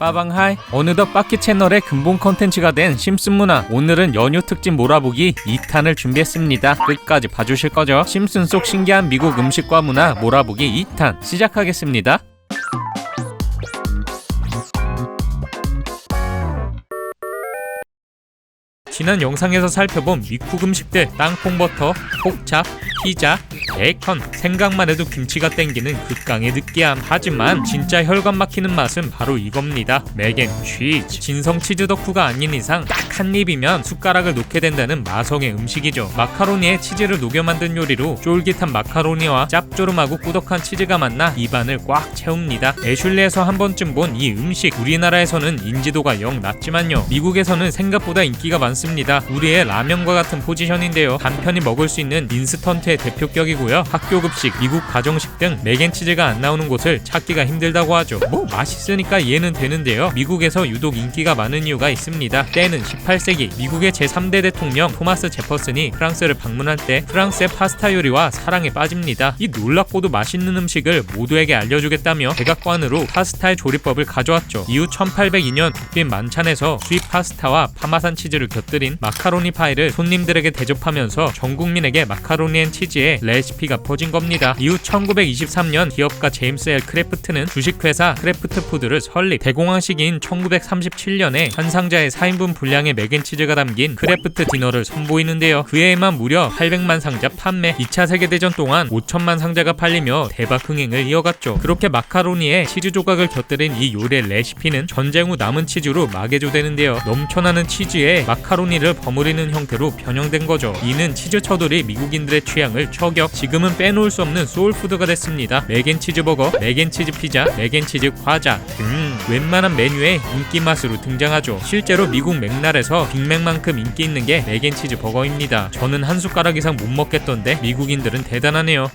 빠방하이. 어느덧 빠키 채널의 근본 컨텐츠가 된 심슨 문화. 오늘은 연휴 특집 몰아보기 2탄을 준비했습니다. 끝까지 봐주실 거죠? 심슨 속 신기한 미국 음식과 문화 몰아보기 2탄 시작하겠습니다. 지난 영상에서 살펴본 미국 음식들, 땅콩버터, 폭찹, 피자, 베이컨, 생각만 해도 김치가 땡기는 극강의 느끼함. 하지만 진짜 혈관 막히는 맛은 바로 이겁니다. 맥앤치즈. 진성 치즈 덕후가 아닌 이상 딱 한 입이면 숟가락을 놓게 된다는 마성의 음식이죠. 마카로니에 치즈를 녹여 만든 요리로 쫄깃한 마카로니와 짭조름하고 꾸덕한 치즈가 만나 입안을 꽉 채웁니다. 애슐리에서 한 번쯤 본 이 음식, 우리나라에서는 인지도가 영 낮지만요, 미국에서는 생각보다 인기가 많습니다. 우리의 라면과 같은 포지션인데요. 간편히 먹을 수 있는 인스턴트의 대표격이고요. 학교급식, 미국 가정식 등 맥앤치즈가 안 나오는 곳을 찾기가 힘들다고 하죠. 뭐 맛있으니까 이해는 되는데요, 미국에서 유독 인기가 많은 이유가 있습니다. 때는 18세기 미국의 제3대 대통령 토마스 제퍼슨이 프랑스를 방문할 때 프랑스의 파스타 요리와 사랑에 빠집니다. 이 놀랍고도 맛있는 음식을 모두에게 알려주겠다며 백악관으로 파스타의 조리법을 가져왔죠. 이후 1802년 국빈 만찬에서 수입 파스타와 파마산 치즈를 곁들인 마카로니 파이를 손님들에게 대접하면서 전 국민에게 마카로니 앤 치즈의 레시피가 퍼진 겁니다. 이후 1923년 기업가 제임스 L 크래프트는 주식회사 크래프트 푸드를 설립. 대공황 시기인 1937년에 한 상자에 4인분 분량의 맥앤치즈가 담긴 크래프트 디너를 선보이는데요. 그 해에만 무려 800만 상자 판매. 2차 세계대전 동안 5천만 상자가 팔리며 대박 흥행을 이어갔죠. 그렇게 마카로니에 치즈 조각을 곁들인 이 요리의 레시피는 전쟁 후 남은 치즈로 마개조되는데요. 넘쳐나는 치즈에 마카로니를 버무리는 형태로 변형된 거죠. 이는 치즈 처돌이 미국인들의 취향을 저격. 지금은 빼놓을 수 없는 소울푸드가 됐습니다. 맥앤치즈 버거, 맥앤치즈 피자, 맥앤치즈 과자 등 웬만한 메뉴에 인기 맛으로 등장하죠. 실제로 미국 맥날에서 빅맥만큼 인기 있는 게 맥앤치즈 버거입니다. 저는 한 숟가락 이상 못 먹겠던데 미국인들은 대단하네요.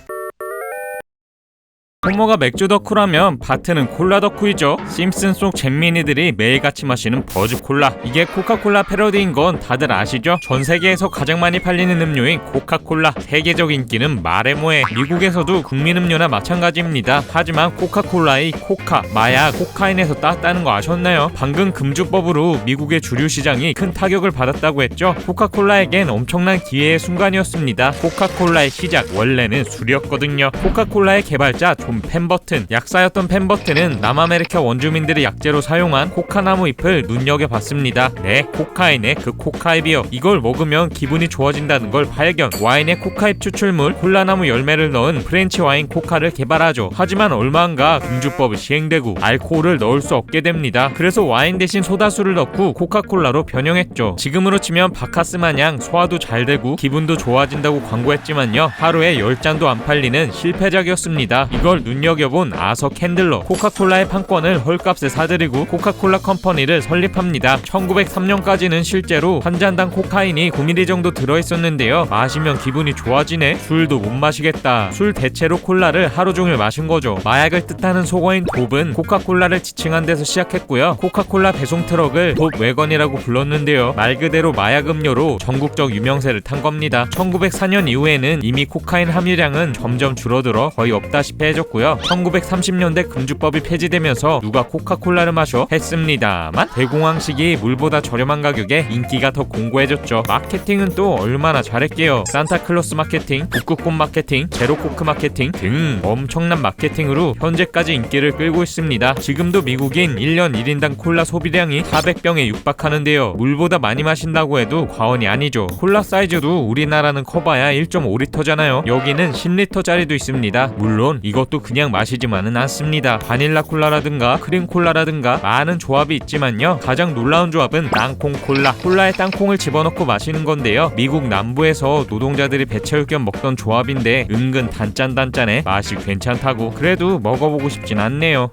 호머가 맥주 덕후라면 바트는 콜라 덕후이죠. 심슨 속 잼민이들이 매일같이 마시는 버즈 콜라. 이게 코카콜라 패러디인 건 다들 아시죠? 전 세계에서 가장 많이 팔리는 음료인 코카콜라. 세계적 인기는 말해 뭐해. 미국에서도 국민 음료나 마찬가지입니다. 하지만 코카콜라의 코카, 마약, 코카인에서 땄다는 거 아셨나요? 방금 금주법으로 미국의 주류 시장이 큰 타격을 받았다고 했죠. 코카콜라에겐 엄청난 기회의 순간이었습니다. 코카콜라의 시작, 원래는 술이었거든요. 코카콜라의 개발자 존 펜버튼. 약사였던 펜버튼은 남아메리카 원주민들이 약재로 사용한 코카나무 잎을 눈여겨봤습니다. 네, 코카인의 그 코카잎이요. 이걸 먹으면 기분이 좋아진다는 걸 발견. 와인의 코카잎 추출물 콜라나무 열매를 넣은 프렌치 와인 코카를 개발하죠. 하지만 얼마 안가 금주법이 시행되고 알코올을 넣을 수 없게 됩니다. 그래서 와인 대신 소다수를 넣고 코카콜라로 변형했죠. 지금으로 치면 바카스 마냥 소화도 잘 되고 기분도 좋아진다고 광고했지만요, 하루에 10잔도 안 팔리는 실패작이었습니다. 이걸 눈여겨본 아서 캔들러, 코카콜라의 판권을 헐값에 사들이고 코카콜라 컴퍼니를 설립합니다. 1903년까지는 실제로 한 잔당 코카인이 9ml 정도 들어있었는데요. 마시면 기분이 좋아지네, 술도 못 마시겠다, 술 대체로 콜라를 하루 종일 마신 거죠. 마약을 뜻하는 속어인 돕은 코카콜라를 지칭한 데서 시작했고요. 코카콜라 배송 트럭을 돕 웨건이라고 불렀는데요. 말 그대로 마약 음료로 전국적 유명세를 탄 겁니다. 1904년 이후에는 이미 코카인 함유량은 점점 줄어들어 거의 없다시피 해졌고요. 1930년대 금주법이 폐지되면서 누가 코카콜라를 마셔 했습니다만 대공황 시기 물보다 저렴한 가격에 인기가 더 공고해졌죠. 마케팅은 또 얼마나 잘했게요. 산타클로스 마케팅, 북극곰 마케팅, 제로코크 마케팅 등 엄청난 마케팅으로 현재까지 인기를 끌고 있습니다. 지금도 미국인 1년 1인당 콜라 소비량이 400병에 육박하는데요. 물보다 많이 마신다고 해도 과언이 아니죠. 콜라 사이즈도 우리나라는 커봐야 1.5리터잖아요. 여기는 10리터짜리도 있습니다. 물론 이것도 그냥 마시지만은 않습니다. 바닐라 콜라라든가 크림 콜라라든가 많은 조합이 있지만요, 가장 놀라운 조합은 땅콩 콜라. 콜라에 땅콩을 집어넣고 마시는 건데요, 미국 남부에서 노동자들이 배 채울 겸 먹던 조합인데 은근 단짠단짠해 맛이 괜찮다고. 그래도 먹어보고 싶진 않네요.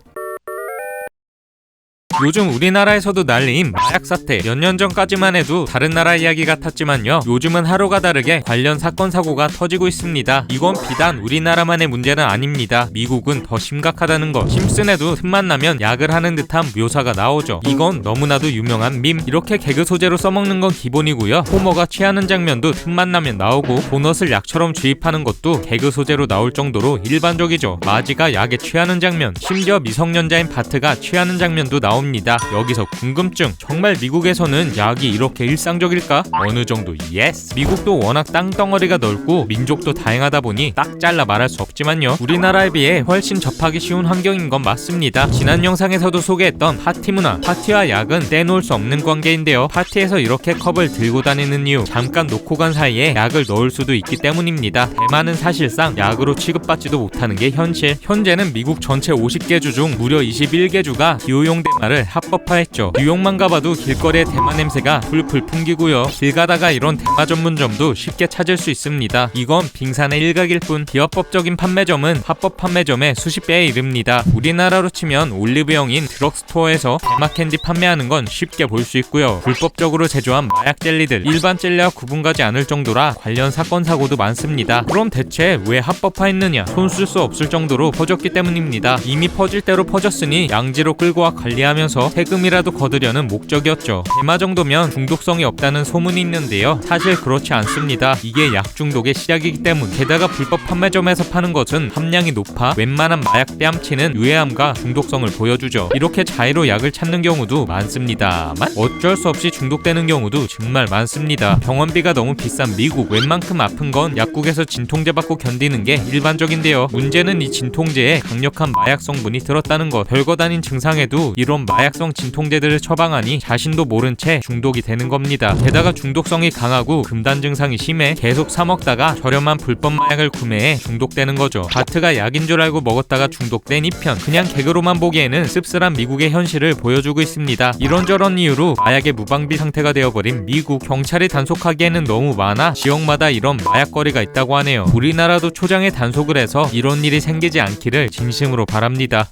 요즘 우리나라에서도 난리인 마약 사태. 몇 년 전까지만 해도 다른 나라 이야기 같았지만요, 요즘은 하루가 다르게 관련 사건 사고가 터지고 있습니다. 이건 비단 우리나라만의 문제는 아닙니다. 미국은 더 심각하다는 것. 심슨에도 틈만 나면 약을 하는 듯한 묘사가 나오죠. 이건 너무나도 유명한 밈. 이렇게 개그 소재로 써먹는 건 기본이고요, 호머가 취하는 장면도 틈만 나면 나오고 도넛을 약처럼 주입하는 것도 개그 소재로 나올 정도로 일반적이죠. 마지가 약에 취하는 장면, 심지어 미성년자인 바트가 취하는 장면도 나옵니다. 겁니다. 여기서 궁금증, 정말 미국에서는 약이 이렇게 일상적일까? 어느 정도 예스. 미국도 워낙 땅덩어리가 넓고 민족도 다양하다 보니 딱 잘라 말할 수 없지만요, 우리나라에 비해 훨씬 접하기 쉬운 환경인 건 맞습니다. 지난 영상에서도 소개했던 파티 문화, 파티와 약은 떼놓을 수 없는 관계인데요, 파티에서 이렇게 컵을 들고 다니는 이유, 잠깐 놓고 간 사이에 약을 넣을 수도 있기 때문입니다. 대만은 사실상 약으로 취급받지도 못하는 게 현실. 현재는 미국 전체 50개 주 중 무려 21개 주가 기호용 대마를 합법화했죠. 뉴욕만 가봐도 길거리에 대마 냄새가 풀풀 풍기고요, 길 가다가 이런 대마 전문점도 쉽게 찾을 수 있습니다. 이건 빙산의 일각일 뿐, 비합법적인 판매점은 합법 판매점의 수십 배에 이릅니다. 우리나라로 치면 올리브영인 드럭스토어에서 대마 캔디 판매하는 건 쉽게 볼 수 있고요, 불법적으로 제조한 마약 젤리들 일반 젤리와 구분가지 않을 정도라 관련 사건 사고도 많습니다. 그럼 대체 왜 합법화했느냐? 손 쓸 수 없을 정도로 퍼졌기 때문입니다. 이미 퍼질 대로 퍼졌으니 양지로 끌고 와 관리하면서 세금이라도 거두려는 목적이었죠. 대마 정도면 중독성이 없다는 소문이 있는데요, 사실 그렇지 않습니다. 이게 약 중독의 시작이기 때문. 게다가 불법 판매점에서 파는 것은 함량이 높아 웬만한 마약 뺨치는 유해함과 중독성을 보여주죠. 이렇게 자의로 약을 찾는 경우도 많습니다만 어쩔 수 없이 중독되는 경우도 정말 많습니다. 병원비가 너무 비싼 미국, 웬만큼 아픈 건 약국에서 진통제 받고 견디는 게 일반적인데요, 문제는 이 진통제에 강력한 마약 성분이 들었다는 것. 별것 아닌 증상에도 이런 마약성 진통제들을 처방하니 자신도 모른 채 중독이 되는 겁니다. 게다가 중독성이 강하고 금단 증상이 심해 계속 사 먹다가 저렴한 불법 마약을 구매해 중독되는 거죠. 바트가 약인 줄 알고 먹었다가 중독된 이 편, 그냥 개그로만 보기에는 씁쓸한 미국의 현실을 보여주고 있습니다. 이런저런 이유로 마약의 무방비 상태가 되어버린 미국. 경찰이 단속하기에는 너무 많아 지역마다 이런 마약거리가 있다고 하네요. 우리나라도 초장에 단속을 해서 이런 일이 생기지 않기를 진심으로 바랍니다.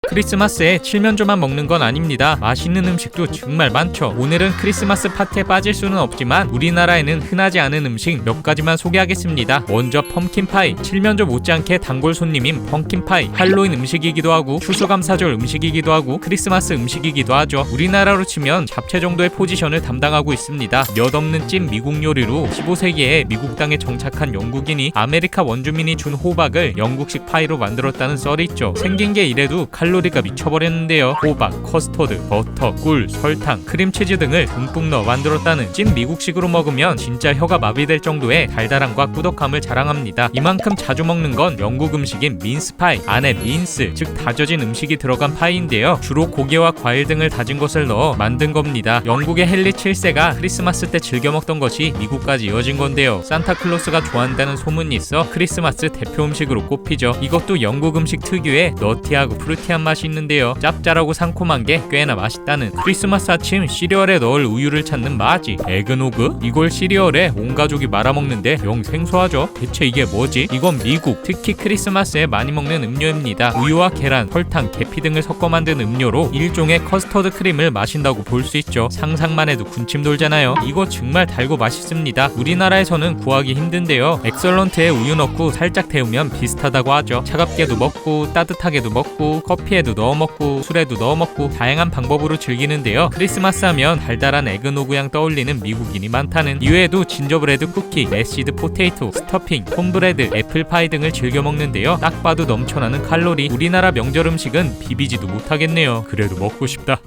크리스마스에 칠면조만 먹는 건 아닙니다. 맛있는 음식도 정말 많죠. 오늘은 크리스마스 파티에 빠질 수는 없지만 우리나라에는 흔하지 않은 음식 몇 가지만 소개하겠습니다. 먼저 펌킨파이. 칠면조 못지않게 단골 손님인 펌킨파이. 할로윈 음식이기도 하고 추수감사절 음식이기도 하고 크리스마스 음식이기도 하죠. 우리나라로 치면 잡채 정도의 포지션을 담당하고 있습니다. 몇 없는 찐 미국 요리로 15세기에 미국 땅에 정착한 영국인이 아메리카 원주민이 준 호박을 영국식 파이로 만들었다는 썰이 있죠. 생긴 게 이래도 칼로리가 미쳐버렸는데요. 호박, 커스터드, 버터, 꿀, 설탕, 크림치즈 등을 듬뿍 넣어 만들었다는 찐 미국식으로 먹으면 진짜 혀가 마비될 정도의 달달함과 꾸덕함을 자랑합니다. 이만큼 자주 먹는 건 영국 음식인 민스파이. 안에 민스, 즉 다져진 음식이 들어간 파이인데요, 주로 고기와 과일 등을 다진 것을 넣어 만든 겁니다. 영국의 헨리 7세가 크리스마스 때 즐겨 먹던 것이 미국까지 이어진 건데요, 산타클로스가 좋아한다는 소문이 있어 크리스마스 대표 음식으로 꼽히죠. 이것도 영국 음식 특유의 너티하고 프루티한 맛이 있는데요, 짭짤하고 상콤한 게 꽤나 맛있다는. 크리스마스 아침 시리얼에 넣을 우유를 찾는 마지. 에그노그? 이걸 시리얼에 온 가족이 말아먹는데 영 생소하죠? 대체 이게 뭐지? 이건 미국, 특히 크리스마스에 많이 먹는 음료입니다. 우유와 계란, 설탕, 계피 등을 섞어 만든 음료로 일종의 커스터드 크림을 마신다고 볼 수 있죠. 상상만 해도 군침 돌잖아요. 이거 정말 달고 맛있습니다. 우리나라에서는 구하기 힘든데요, 엑설런트에 우유 넣고 살짝 데우면 비슷하다고 하죠. 차갑게도 먹고 따뜻하게도 먹고 커피에도 넣어 먹고 술에도 넣어 먹고 다양한 방법으로 즐기는데요, 크리스마스 하면 달달한 에그노그 향 떠올리는 미국인이 많다는. 이외에도 진저브레드 쿠키, 메시드 포테이토, 스터핑, 홈브레드, 애플파이 등을 즐겨 먹는데요, 딱 봐도 넘쳐나는 칼로리. 우리나라 명절 음식은 비비지도 못하겠네요. 그래도 먹고 싶다.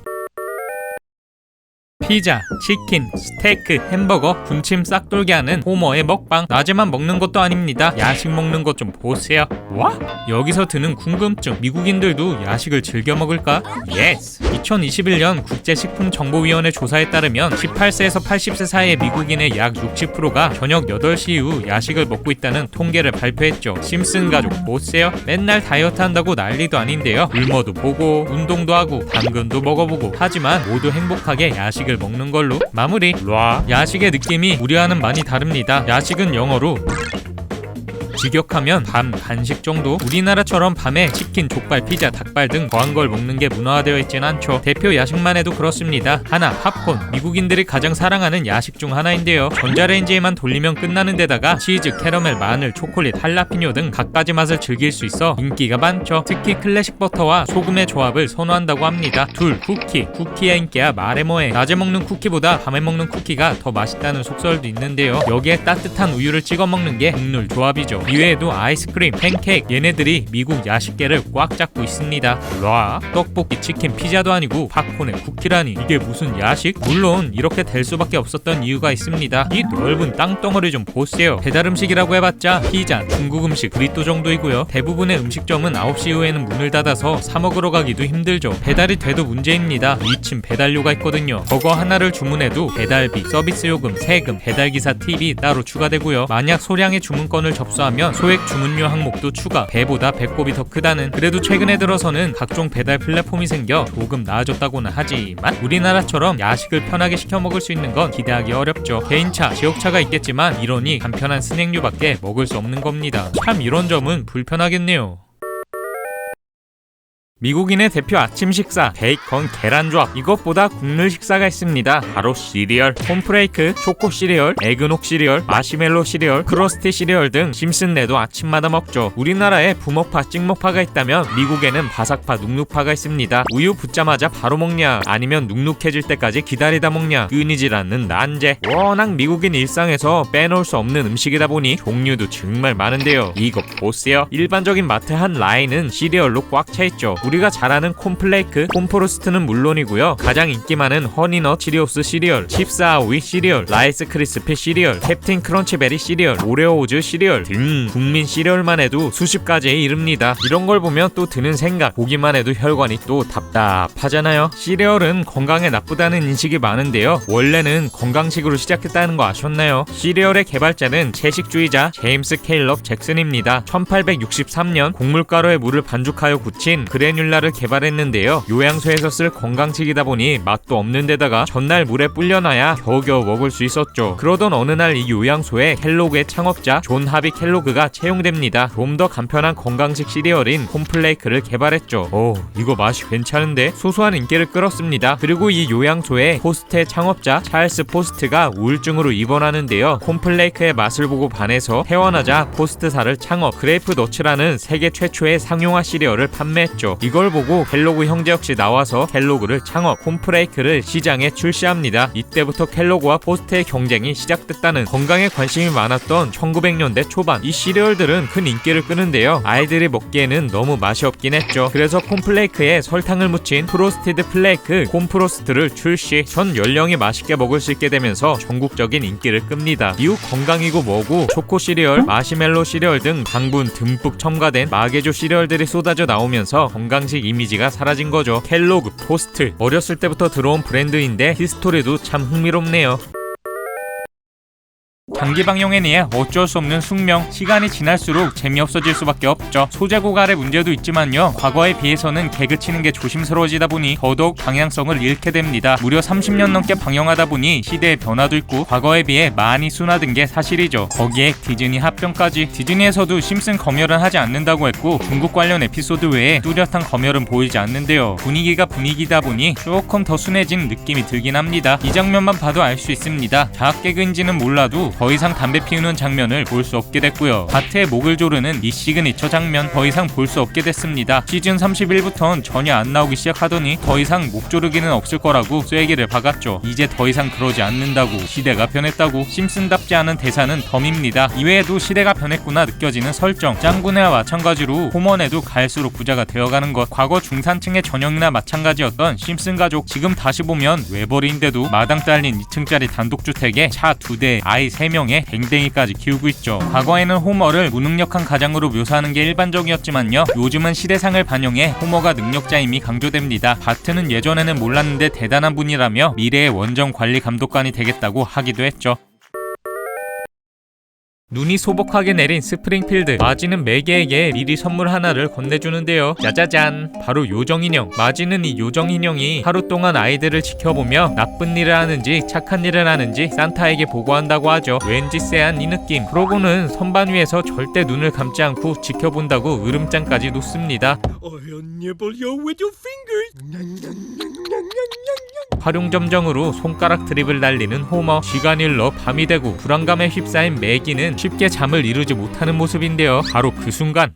피자, 치킨, 스테이크, 햄버거, 군침 싹 돌게 하는 호머의 먹방. 낮에만 먹는 것도 아닙니다. 야식 먹는 것 좀 보세요. 와? 여기서 드는 궁금증. 미국인들도 야식을 즐겨 먹을까? 예스! 2021년 국제식품정보위원회 조사에 따르면 18세에서 80세 사이의 미국인의 약 60%가 저녁 8시 이후 야식을 먹고 있다는 통계를 발표했죠. 심슨 가족 보세요. 맨날 다이어트 한다고 난리도 아닌데요, 굶어도 보고 운동도 하고 당근도 먹어보고 하지만 모두 행복하게 야식을 먹는 걸로 마무리. 야식의 느낌이 우리와는 많이 다릅니다. 야식은 영어로 직역하면 밤 간식 정도? 우리나라처럼 밤에 치킨, 족발, 피자, 닭발 등 더한 걸 먹는 게 문화화되어 있진 않죠. 대표 야식만 해도 그렇습니다. 하나, 팝콘. 미국인들이 가장 사랑하는 야식 중 하나인데요, 전자레인지에만 돌리면 끝나는 데다가 치즈, 캐러멜, 마늘, 초콜릿, 할라피뇨 등 갖가지 맛을 즐길 수 있어 인기가 많죠. 특히 클래식 버터와 소금의 조합을 선호한다고 합니다. 둘, 쿠키. 쿠키의 인기야 말해 뭐해. 낮에 먹는 쿠키보다 밤에 먹는 쿠키가 더 맛있다는 속설도 있는데요, 여기에 따뜻한 우유를 찍어 먹는 게 국룰 조합이죠. 이외에도 아이스크림, 팬케이크 얘네들이 미국 야식계를 꽉 잡고 있습니다. 와, 떡볶이, 치킨, 피자도 아니고 팝콘에 쿠키라니 이게 무슨 야식? 물론 이렇게 될 수밖에 없었던 이유가 있습니다. 이 넓은 땅덩어리 좀 보세요. 배달 음식이라고 해봤자 피자, 중국 음식, 브리또 정도이고요. 대부분의 음식점은 9시 이후에는 문을 닫아서 사 먹으러 가기도 힘들죠. 배달이 돼도 문제입니다. 미친 배달료가 있거든요. 버거 하나를 주문해도 배달비, 서비스 요금, 세금, 배달기사 팁이 따로 추가되고요. 만약 소량의 주문건을 접수하면 소액 주문료 항목도 추가, 배보다 배꼽이 더 크다는. 그래도 최근에 들어서는 각종 배달 플랫폼이 생겨 조금 나아졌다고는 하지만 우리나라처럼 야식을 편하게 시켜 먹을 수 있는 건 기대하기 어렵죠. 개인차, 지역차가 있겠지만 이러니 간편한 스낵류밖에 먹을 수 없는 겁니다. 참 이런 점은 불편하겠네요. 미국인의 대표 아침 식사 베이컨 계란 조합. 이것보다 국룰 식사가 있습니다. 바로 시리얼, 콘프레이크, 초코 시리얼, 에그녹 시리얼, 마시멜로 시리얼, 크러스티 시리얼 등 심슨네도 아침마다 먹죠. 우리나라에 붕어파, 찍먹파가 있다면 미국에는 바삭파, 눅눅파가 있습니다. 우유 붓자마자 바로 먹냐 아니면 눅눅해질 때까지 기다리다 먹냐 끊이질 않는 난제. 워낙 미국인 일상에서 빼놓을 수 없는 음식이다 보니 종류도 정말 많은데요. 이거 보세요. 일반적인 마트 한 라인은 시리얼로 꽉 차있죠. 우리가 잘 아는 콘플레이크, 콘프로스트는 물론이고요. 가장 인기 많은 허니넛 치리오스 시리얼, 칩스아오이 시리얼, 라이스 크리스피 시리얼, 캡틴 크런치베리 시리얼, 오레오 오즈 시리얼 등 국민 시리얼만 해도 수십 가지에 이릅니다. 이런 걸 보면 또 드는 생각, 보기만 해도 혈관이 또 답답하잖아요. 시리얼은 건강에 나쁘다는 인식이 많은데요. 원래는 건강식으로 시작했다는 거 아셨나요? 시리얼의 개발자는 채식주의자 제임스 케일럽 잭슨입니다. 1863년 곡물가루에 물을 반죽하여 굳힌 그래뉼라를 개발했는데요. 요양소에서 쓸 건강식이다 보니 맛도 없는 데다가 전날 물에 불려놔야 겨우겨우 먹을 수 있었죠. 그러던 어느 날 이 요양소에 켈로그의 창업자 존 하비 켈로그가 채용됩니다. 좀 더 간편한 건강식 시리얼인 콘플레이크를 개발했죠. 이거 맛이 괜찮은데? 소소한 인기를 끌었습니다. 그리고 이 요양소에 포스트의 창업자 찰스 포스트가 우울증으로 입원하는데요. 콘플레이크의 맛을 보고 반해서 퇴원하자 포스트사를 창업, 그레이프 너츠라는 세계 최초의 상용화 시리얼을 판매했죠. 이걸 보고 켈로그 형제 역시 나와서 켈로그를 창업, 콘프레이크를 시장에 출시합니다. 이때부터 켈로그와 포스트의 경쟁이 시작됐다는. 건강에 관심이 많았던 1900년대 초반, 이 시리얼들은 큰 인기를 끄는데요. 아이들이 먹기에는 너무 맛이 없긴 했죠. 그래서 콘플레이크에 설탕을 묻힌 프로스티드 플레이크, 콘프로스트를 출시. 전 연령이 맛있게 먹을 수 있게 되면서 전국적인 인기를 끕니다. 이후 건강이고 뭐고 초코 시리얼, 마시멜로 시리얼 등 당분 듬뿍 첨가된 마개조 시리얼들이 쏟아져 나오면서 건강식 이미지가 사라진 거죠. 켈로그, 포스트, 어렸을 때부터 들어온 브랜드인데 히스토리도 참 흥미롭네요. 장기 방용에 의해 어쩔 수 없는 숙명, 시간이 지날수록 재미없어질 수밖에 없죠. 소재 고갈의 문제도 있지만요, 과거에 비해서는 개그 치는 게 조심스러워지다 보니 더더욱 방향성을 잃게 됩니다. 무려 30년 넘게 방영하다 보니 시대의 변화도 있고 과거에 비해 많이 순화된 게 사실이죠. 거기에 디즈니 합병까지. 디즈니에서도 심슨 검열은 하지 않는다고 했고 중국 관련 에피소드 외에 뚜렷한 검열은 보이지 않는데요. 분위기가 분위기다 보니 조금 더 순해진 느낌이 들긴 합니다. 이 장면만 봐도 알 수 있습니다. 자학 개그인지는 몰라도 더 이상 담배 피우는 장면을 볼 수 없게 됐고요. 바트의 목을 조르는 이 시그니처 장면 더 이상 볼 수 없게 됐습니다. 시즌 31부턴 전혀 안 나오기 시작하더니 더 이상 목 조르기는 없을 거라고 쐐기를 박았죠. 이제 더 이상 그러지 않는다고, 시대가 변했다고. 심슨답지 않은 대사는 덤입니다. 이외에도 시대가 변했구나 느껴지는 설정, 짱구네와 마찬가지로 호먼에도 갈수록 부자가 되어가는 것. 과거 중산층의 전형이나 마찬가지였던 심슨 가족, 지금 다시 보면 외벌이인데도 마당 딸린 2층짜리 단독주택에 차 2대, 아이 3명에 댕댕이까지 키우고 있죠. 과거에는 호머를 무능력한 가장으로 묘사하는 게 일반적이었지만요, 요즘은 시대상을 반영해 호머가 능력자임이 강조됩니다. 바트는 예전에는 몰랐는데 대단한 분이라며 미래의 원정 관리 감독관이 되겠다고 하기도 했죠. 눈이 소복하게 내린 스프링필드. 마지는 매개에게 미리 선물 하나를 건네주는데요. 짜자잔, 바로 요정인형. 마지는 이 요정인형이 하루 동안 아이들을 지켜보며 나쁜 일을 하는지 착한 일을 하는지 산타에게 보고한다고 하죠. 왠지 쎄한 이 느낌. 그러고는 선반 위에서 절대 눈을 감지 않고 지켜본다고 으름장까지 놓습니다. 활용점정으로 손가락 드립을 날리는 호머. 시간이 흘러 밤이 되고 불안감에 휩싸인 매기는 쉽게 잠을 이루지 못하는 모습인데요. 바로 그 순간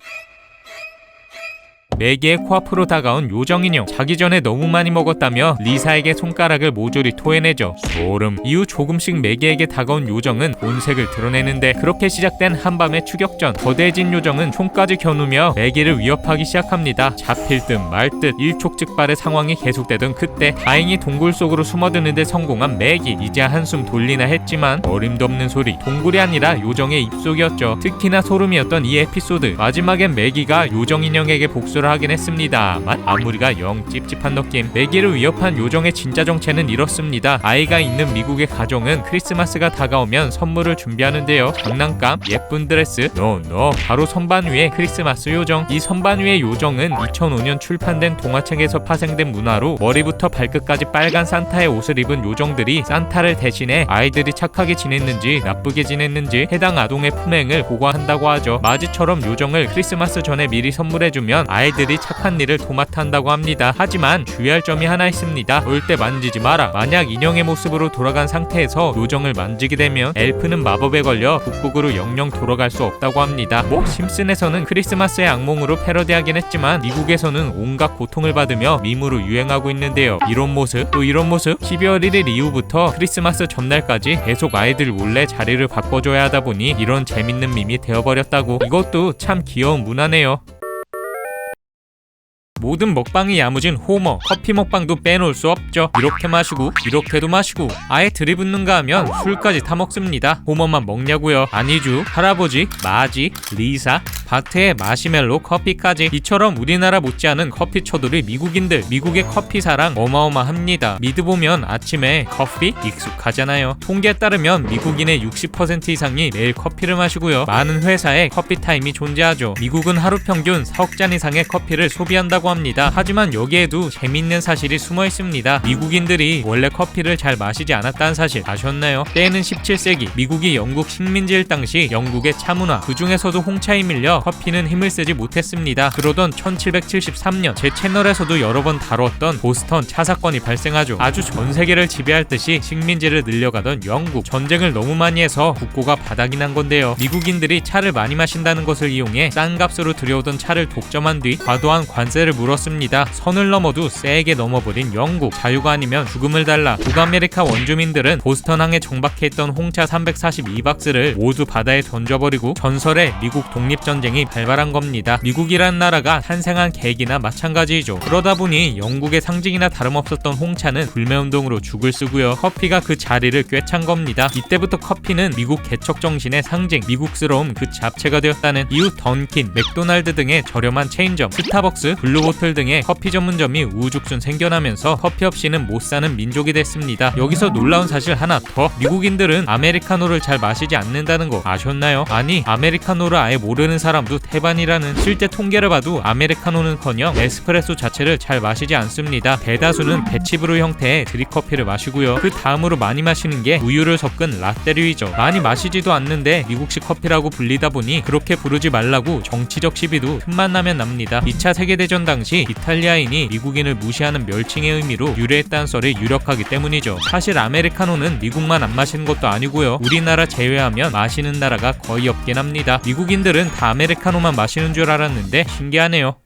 매기의 코앞으로 다가온 요정 인형. 자기 전에 너무 많이 먹었다며 리사에게 손가락을 모조리 토해내죠. 소름. 이후 조금씩 매기에게 다가온 요정은 본색을 드러내는데 그렇게 시작된 한밤의 추격전. 거대해진 요정은 총까지 겨누며 매기를 위협하기 시작합니다. 잡힐 듯 말 듯 일촉즉발의 상황이 계속되던 그때 다행히 동굴 속으로 숨어드는데 성공한 매기. 이제 한숨 돌리나 했지만 어림도 없는 소리. 동굴이 아니라 요정의 입속이었죠. 특히나 소름이었던 이 에피소드. 마지막엔 매기가 요정 인형에게 복수를 하긴 했습니다만 마무리가 영 찝찝한 느낌. 매기를 위협한 요정의 진짜 정체는 이렇습니다. 아이가 있는 미국의 가정은 크리스마스가 다가오면 선물을 준비하는데요. 장난감, 예쁜 드레스, 노 바로 선반 위의 크리스마스 요정. 이 선반 위의 요정은 2005년 출판된 동화책에서 파생된 문화로 머리부터 발끝까지 빨간 산타의 옷을 입은 요정들이 산타를 대신해 아이들이 착하게 지냈는지 나쁘게 지냈는지 해당 아동의 품행을 보고한다고 하죠. 마지처럼 요정을 크리스마스 전에 미리 선물해주면 아이들이 착한 일을 도맡아 한다고 합니다. 하지만 주의할 점이 하나 있습니다. 절대 만지지 마라. 만약 인형의 모습으로 돌아간 상태에서 요정을 만지게 되면 엘프는 마법에 걸려 북극으로 영영 돌아갈 수 없다고 합니다. 심슨에서는 크리스마스의 악몽으로 패러디하긴 했지만 미국에서는 온갖 고통을 받으며 밈으로 유행하고 있는데요. 이런 모습 또 이런 모습. 12월 1일 이후부터 크리스마스 전날까지 계속 아이들 몰래 자리를 바꿔줘야 하다 보니 이런 재밌는 밈이 되어버렸다고. 이것도 참 귀여운 문화네요. 모든 먹방이 야무진 호머. 커피 먹방도 빼놓을 수 없죠. 이렇게 마시고 이렇게도 마시고 아예 들이붓는가 하면 술까지 타 먹습니다. 호머만 먹냐고요? 아니죠. 할아버지, 마지, 리사, 바트의 마시멜로 커피까지. 이처럼 우리나라 못지않은 커피 초돌이 미국인들. 미국의 커피 사랑 어마어마합니다. 미드 보면 아침에 커피 익숙하잖아요. 통계에 따르면 미국인의 60% 이상이 매일 커피를 마시고요. 많은 회사에 커피 타임이 존재하죠. 미국은 하루 평균 4억 잔 이상의 커피를 소비한다고 합니다. 하지만 여기에도 재밌는 사실이 숨어 있습니다. 미국인들이 원래 커피를 잘 마시지 않았다는 사실 아셨나요? 때는 17세기 미국이 영국 식민지일 당시 영국의 차문화 그 중에서도 홍차에 밀려 커피는 힘을 쓰지 못했습니다. 그러던 1773년 제 채널에서도 여러 번 다뤘던 보스턴 차 사건이 발생하죠. 아주 전 세계를 지배할 듯이 식민지를 늘려가던 영국. 전쟁을 너무 많이 해서 국고가 바닥이 난 건데요. 미국인들이 차를 많이 마신다는 것을 이용해 싼 값으로 들여오던 차를 독점한 뒤 과도한 관세를 물었습니다. 선을 넘어도 세게 넘어버린 영국. 자유가 아니면 죽음을 달라. 북아메리카 원주민들은 보스턴항에 정박해있던 홍차 342박스를 모두 바다에 던져버리고 전설의 미국 독립전쟁이 발발한 겁니다. 미국이란 나라가 탄생한 계기나 마찬가지이죠. 그러다 보니 영국의 상징이나 다름없었던 홍차는 불매운동으로 죽을 쓰고요. 커피가 그 자리를 꿰찬 겁니다. 이때부터 커피는 미국 개척 정신의 상징, 미국스러움 그 자체가 되었다는. 이후 던킨, 맥도날드 등의 저렴한 체인점, 스타벅스, 블루보틀 등의 커피 전문점이 우후죽순 생겨나면서 커피 없이는 못 사는 민족이 됐습니다. 여기서 놀라운 사실 하나 더. 미국인들은 아메리카노를 잘 마시지 않는다는 거 아셨나요? 아니, 아메리카노를 아예 모르는 사람도 태반이라는. 실제 통계를 봐도 아메리카노는커녕 에스프레소 자체를 잘 마시지 않습니다. 대다수는 대치브루 형태의 드립커피를 마시고요. 그 다음으로 많이 마시는 게 우유를 섞은 라떼류이죠. 많이 마시지도 않는데 미국식 커피라고 불리다 보니 그렇게 부르지 말라고 정치적 시비도 틈만 나면 납니다. 2차 세계대전 당시 이탈리아인이 미국인을 무시하는 멸칭의 의미로 유래했다는 썰이 유력하기 때문이죠. 사실 아메리카노는 미국만 안 마시는 것도 아니고요. 우리나라 제외하면 마시는 나라가 거의 없긴 합니다. 미국인들은 다 아메리카노만 마시는 줄 알았는데 신기하네요.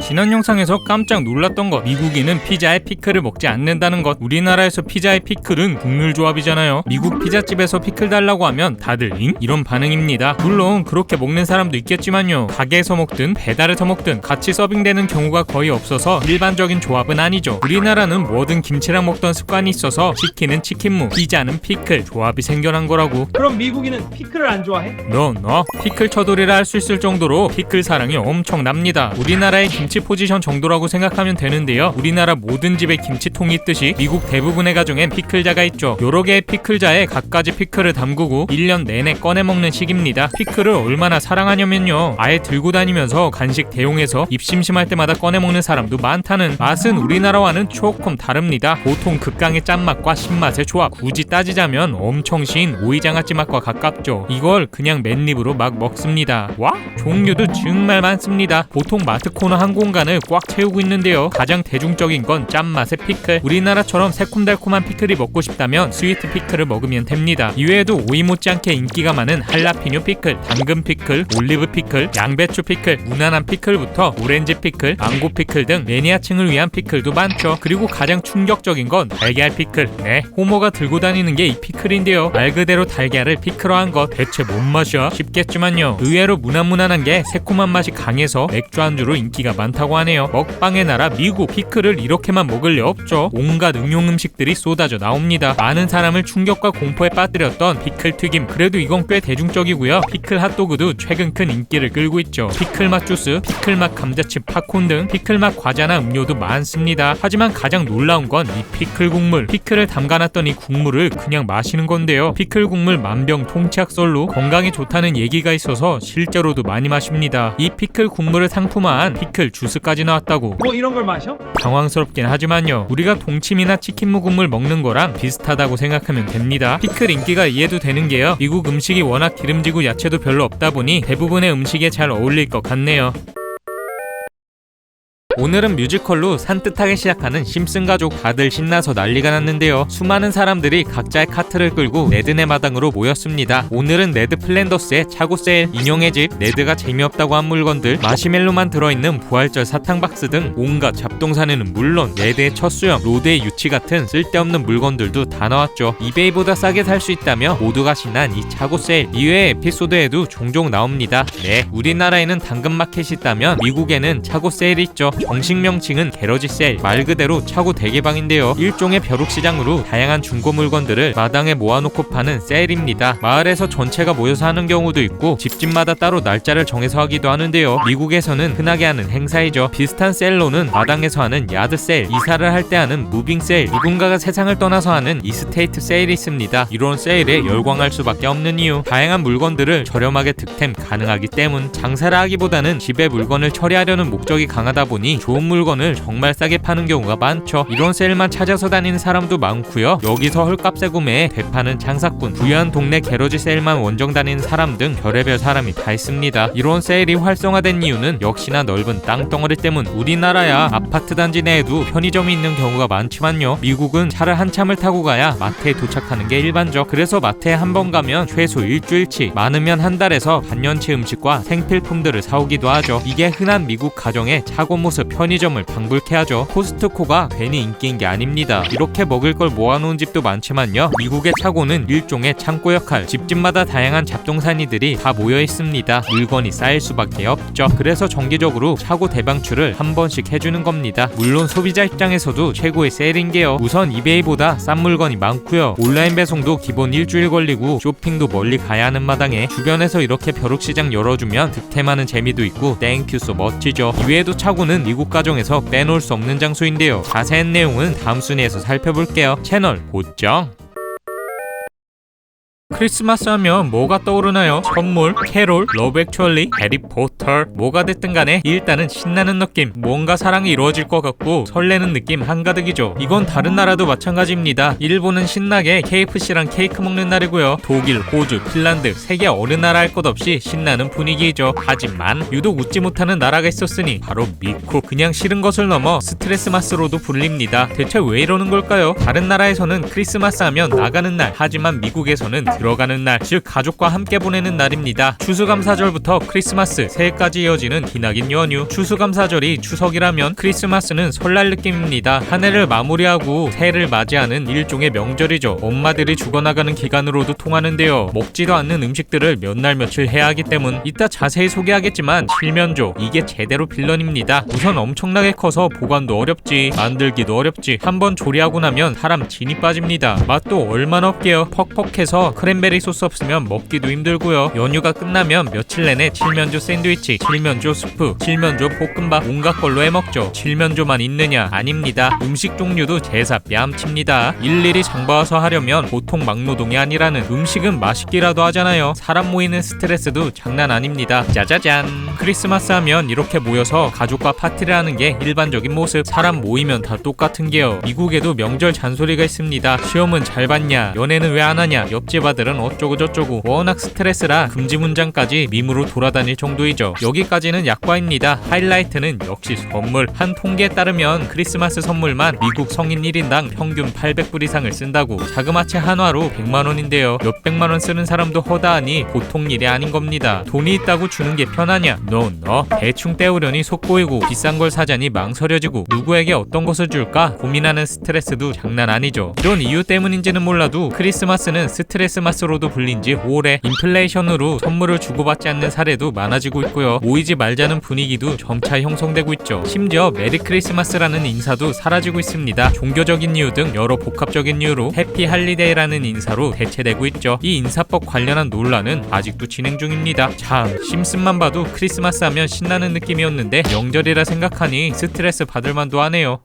지난 영상에서 깜짝 놀랐던 것. 미국인은 피자에 피클을 먹지 않는다는 것. 우리나라에서 피자에 피클은 국룰 조합이잖아요. 미국 피자집에서 피클 달라고 하면 다들 잉? 이런 반응입니다. 물론 그렇게 먹는 사람도 있겠지만요. 가게에서 먹든 배달해서 먹든 같이 서빙되는 경우가 거의 없어서 일반적인 조합은 아니죠. 우리나라는 뭐든 김치랑 먹던 습관이 있어서 치킨은 치킨무, 피자는 피클 조합이 생겨난 거라고. 그럼 미국인은 피클을 안 좋아해? 너 피클 처돌이라 할 수 있을 정도로 피클 사랑이 엄청납니다. 우리나라의 김치 포지션 정도라고 생각하면 되는데요. 우리나라 모든 집에 김치통이 있듯이 미국 대부분의 가정엔 피클자가 있죠. 여러 개의 피클자에 갖가지 피클을 담그고 1년 내내 꺼내 먹는 식입니다. 피클을 얼마나 사랑하냐면요. 아예 들고 다니면서 간식 대용해서 입 심심할 때마다 꺼내 먹는 사람도 많다는. 맛은 우리나라와는 조금 다릅니다. 보통 극강의 짠맛과 신맛의 조합. 굳이 따지자면 엄청 신 오이장아찌 맛과 가깝죠. 이걸 그냥 맨입으로 막 먹습니다. 와? 종류도 정말 많습니다. 보통 마트 코너 한 한 공간을 꽉 채우고 있는데요. 가장 대중적인 건 짠맛의 피클. 우리나라처럼 새콤달콤한 피클이 먹고 싶다면 스위트 피클을 먹으면 됩니다. 이외에도 오이 못지않게 인기가 많은 할라피뇨 피클, 당근 피클, 올리브 피클, 양배추 피클, 무난한 피클부터 오렌지 피클, 망고 피클 등 매니아층을 위한 피클도 많죠. 그리고 가장 충격적인 건 달걀 피클. 네, 호모가 들고 다니는 게 이 피클인데요. 말 그대로 달걀을 피클화한 것 대체 뭔 맛이야? 싶겠지만요. 의외로 무난무난한 게 새콤한 맛이 강해서 맥주 안주로 인기가 많다고 하네요. 먹방의 나라 미국, 피클을 이렇게만 먹을 리 없죠. 온갖 응용 음식들이 쏟아져 나옵니다. 많은 사람을 충격과 공포에 빠뜨렸던 피클 튀김. 그래도 이건 꽤 대중적이고요. 피클 핫도그도 최근 큰 인기를 끌고 있죠. 피클 맛 주스, 피클 맛 감자칩 팝콘 등 피클 맛 과자나 음료도 많습니다. 하지만 가장 놀라운 건 이 피클 국물. 피클을 담가놨던 이 국물을 그냥 마시는 건데요. 피클 국물 만병통치약설로 건강에 좋다는 얘기가 있어서 실제로도 많이 마십니다. 이 피클 국물을 상품화한 피클 주스까지 나왔다고. 뭐 이런 걸 마셔? 당황스럽긴 하지만요. 우리가 동치미나 치킨무 국물 먹는 거랑 비슷하다고 생각하면 됩니다. 피클 인기가 이해도 되는 게요. 미국 음식이 워낙 기름지고 야채도 별로 없다 보니 대부분의 음식에 잘 어울릴 것 같네요. 오늘은 뮤지컬로 산뜻하게 시작하는 심슨 가족. 다들 신나서 난리가 났는데요. 수많은 사람들이 각자의 카트를 끌고 네드네 마당으로 모였습니다. 오늘은 네드 플랜더스의 차고 세일, 인형의 집, 네드가 재미없다고 한 물건들, 마시멜로만 들어있는 부활절 사탕 박스 등 온갖 잡동사니는 물론 네드의 첫 수염, 로드의 유치 같은 쓸데없는 물건들도 다 나왔죠. 이베이보다 싸게 살 수 있다며 모두가 신난 이 차고 세일. 이외의 에피소드에도 종종 나옵니다. 네, 우리나라에는 당근마켓이 있다면 미국에는 차고 세일이 있죠. 정식 명칭은 게러지 세일, 말 그대로 차고 대개방인데요. 일종의 벼룩시장으로 다양한 중고 물건들을 마당에 모아놓고 파는 세일입니다. 마을에서 전체가 모여서 하는 경우도 있고 집집마다 따로 날짜를 정해서 하기도 하는데요. 미국에서는 흔하게 하는 행사이죠. 비슷한 세일로는 마당에서 하는 야드 세일, 이사를 할 때 하는 무빙 세일, 누군가가 세상을 떠나서 하는 이스테이트 세일이 있습니다. 이런 세일에 열광할 수밖에 없는 이유, 다양한 물건들을 저렴하게 득템 가능하기 때문. 장사를 하기보다는 집에 물건을 처리하려는 목적이 강하다 보니 좋은 물건을 정말 싸게 파는 경우가 많죠. 이런 세일만 찾아서 다니는 사람도 많고요. 여기서 헐값에 구매해 되파는 장사꾼, 부유한 동네 게러지 세일만 원정 다니는 사람 등 별의별 사람이 다 있습니다. 이런 세일이 활성화된 이유는 역시나 넓은 땅덩어리 때문. 우리나라야 아파트 단지 내에도 편의점이 있는 경우가 많지만요. 미국은 차를 한참을 타고 가야 마트에 도착하는 게 일반적. 그래서 마트에 한 번 가면 최소 일주일치, 많으면 한 달에서 반년치 음식과 생필품들을 사오기도 하죠. 이게 흔한 미국 가정의 차고 모습. 편의점을 방불케 하죠. 코스트코가 괜히 인기인 게 아닙니다. 이렇게 먹을 걸 모아놓은 집도 많지만요. 미국의 차고는 일종의 창고 역할. 집집마다 다양한 잡동사니들이 다 모여 있습니다. 물건이 쌓일 수밖에 없죠. 그래서 정기적으로 차고 대방출을 한 번씩 해주는 겁니다. 물론 소비자 입장에서도 최고의 세일인 게요. 우선 이베이보다 싼 물건이 많고요. 온라인 배송도 기본 일주일 걸리고 쇼핑도 멀리 가야 하는 마당에 주변에서 이렇게 벼룩시장 열어주면 득템하는 재미도 있고 땡큐 소 멋지죠. 이외에도 차고는 미국 가정에서 빼놓을 수 없는 장소인데요. 자세한 내용은 다음 순위에서 살펴볼게요. 채널 고정. 크리스마스 하면 뭐가 떠오르나요? 선물, 캐롤, 러브 액츄얼리, 해리포터. 뭐가 됐든 간에 일단은 신나는 느낌, 뭔가 사랑이 이루어질 것 같고 설레는 느낌 한가득이죠. 이건 다른 나라도 마찬가지입니다. 일본은 신나게 KFC랑 케이크 먹는 날이고요. 독일, 호주, 핀란드 세계 어느 나라 할 것 없이 신나는 분위기이죠. 하지만 유독 웃지 못하는 나라가 있었으니 바로 미국. 그냥 싫은 것을 넘어 스트레스 마스로도 불립니다. 대체 왜 이러는 걸까요? 다른 나라에서는 크리스마스 하면 나가는 날, 하지만 미국에서는 들어가는 날, 즉 가족과 함께 보내는 날입니다. 추수감사절부터 크리스마스, 새해까지 이어지는 기나긴 연휴. 추수감사절이 추석이라면 크리스마스는 설날 느낌입니다. 한 해를 마무리하고 새해를 맞이하는 일종의 명절이죠. 엄마들이 죽어나가는 기간으로도 통하는데요. 먹지도 않는 음식들을 몇 날 며칠 해야 하기 때문. 이따 자세히 소개하겠지만 칠면조, 이게 제대로 빌런입니다. 우선 엄청나게 커서 보관도 어렵지, 만들기도 어렵지, 한번 조리하고 나면 사람 진이 빠집니다. 맛도 얼마나 없게요. 퍽퍽해서 크랜베리 소스 없으면 먹기도 힘들고요. 연휴가 끝나면 며칠 내내 칠면조 샌드위치, 칠면조 스프, 칠면조 볶음밥 온갖 걸로 해먹죠. 칠면조만 있느냐? 아닙니다. 음식 종류도 제사 뺨칩니다. 일일이 장봐와서 하려면 보통 막노동이 아니라는. 음식은 맛있기라도 하잖아요. 사람 모이는 스트레스도 장난 아닙니다. 짜자잔. 크리스마스 하면 이렇게 모여서 가족과 파티를 하는 게 일반적인 모습. 사람 모이면 다 똑같은 게요. 미국에도 명절 잔소리가 있습니다. 시험은 잘 봤냐? 연애는 왜 안 하냐? 옆집 아빠들은 어쩌고 저쩌고 워낙 스트레스라 금지 문장까지 밈으로 돌아다닐 정도이죠. 여기까지는 약과입니다. 하이라이트는 역시 선물. 한 통계에 따르면 크리스마스 선물만 미국 성인 1인당 평균 800불 이상을 쓴다고. 자그마치 한화로 100만원인데요. 몇백만원 쓰는 사람도 허다하니 보통 일이 아닌 겁니다. 돈이 있다고 주는 게 편하냐? No. 대충 때우려니 속보이고 비싼 걸 사자니 망설여지고 누구에게 어떤 것을 줄까 고민하는 스트레스도 장난 아니죠. 이런 이유 때문인지는 몰라도 크리스마스는 스트레스 마스로도 불린 지 오래. 인플레이션으로 선물을 주고받지 않는 사례도 많아지고 있고요. 모이지 말자는 분위기도 점차 형성되고 있죠. 심지어 메리 크리스마스라는 인사도 사라지고 있습니다. 종교적인 이유 등 여러 복합적인 이유로 해피 할리데이라는 인사로 대체되고 있죠. 이 인사법 관련한 논란은 아직도 진행 중입니다. 참, 심슨만 봐도 크리스마스 하면 신나는 느낌이었는데 명절이라 생각하니 스트레스 받을 만도 하네요.